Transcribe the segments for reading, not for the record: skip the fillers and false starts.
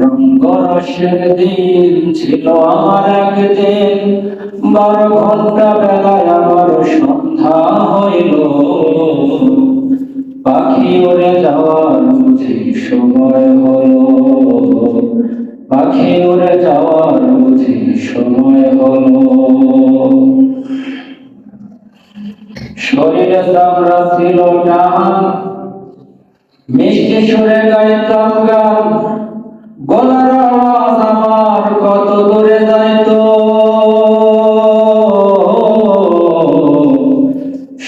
রঙ্গরসের দিন ছিল আমার একদিন, 12 ঘন্টা বেলায় আমার সন্ধ্যা হইল। পাখি উড়ে যাওয়ার বুঝি সময় হলো, পাখি উড়ে যাওয়ার বুঝি সময় হলো। শরীরে চামড়া ছিল টান, মিষ্টি সুরে গাইতাম গান, গলার আওয়াজ আমার কত দূরে যাইতো।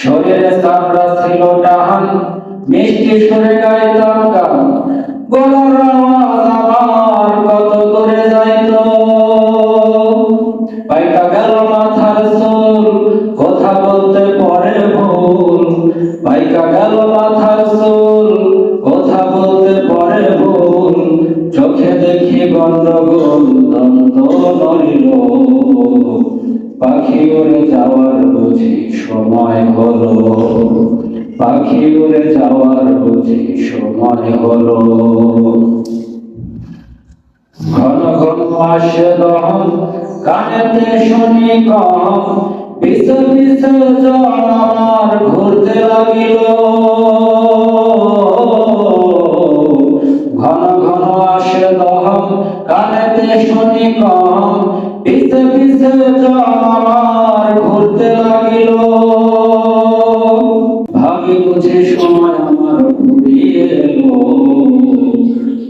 শরীরে চামড়া ছিল টান, মিষ্টি সুরে গাইতাম গান, গলার আওয়াজ আমার কত দূরে যাইতো। পাইকা গেল মাথার চুল, কথা বলতে পরে ভুল। পাইকা গেল মাথার চুল, কথা বলতে পরে ভুল। চোখে দেখি গন্ডগোল, দ্বন্দ্ব নড়িল। পাখি উড়ে যাওয়ার বুঝি সময় হলো, পাখি উড়ে যাওয়ার বুঝি সময় হলো। ঘন ঘন আসে দহন, কানেতে শুনি কম, পিছে পিছে জন আমার ঘুরতে লাগিল। ঘন ঘন আসে দহন, কানেতে শুনি কম, পিছে পিছে জন আমার ঘুরতে লাগিল। ভাবি বুঝি সময় আমার ফুরিয়ে এলো,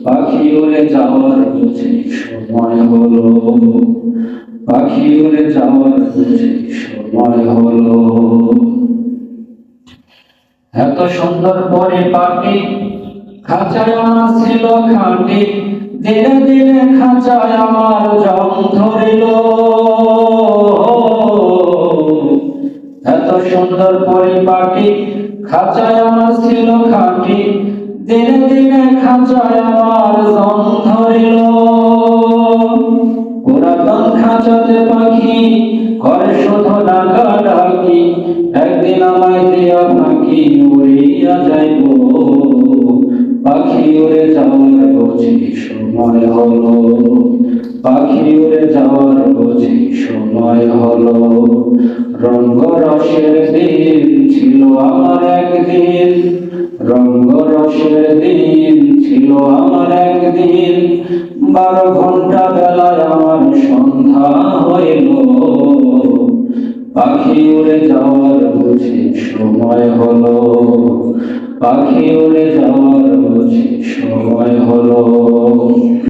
পাখি উড়ে যাওয়ার বুঝি সময় হলো, পাখি উড়ে যাওয়ার বুঝি সময় হলো। এত সুন্দর পরিপাটি, খাঁচায় আমার ছিল খাঁটি, দিনে দিনে খাঁচায় আমার জং ধরিল। এত সুন্দর পরিপাটি, খাঁচায় আমার ছিল খাঁটি, দিনে দিনে খাঁচায় আমার জং ধরিল। পুরাতন খাঁচাতে পাখি করে শুধু ডাকাডাকি, একদিন আমায় দিয়া ফাঁকি উড়িয়া যাইব। পাখি উড়ে যাওয়ার বুঝি সময় হলো, পাখি উড়ে যাওয়ার বুঝি সময় হলো। রঙ্গরসের দিন ছিল আমার একদিন, রঙ্গরসের দিন ছিল আমার একদিন, 12 ঘন্টা বেলায় আমার সন্ধ্যা হইল। পাখি উড়ে যাওয়ার বুঝি সময় হলো, পাখি উড়ে যাওয়ার বুঝি সময় হলো।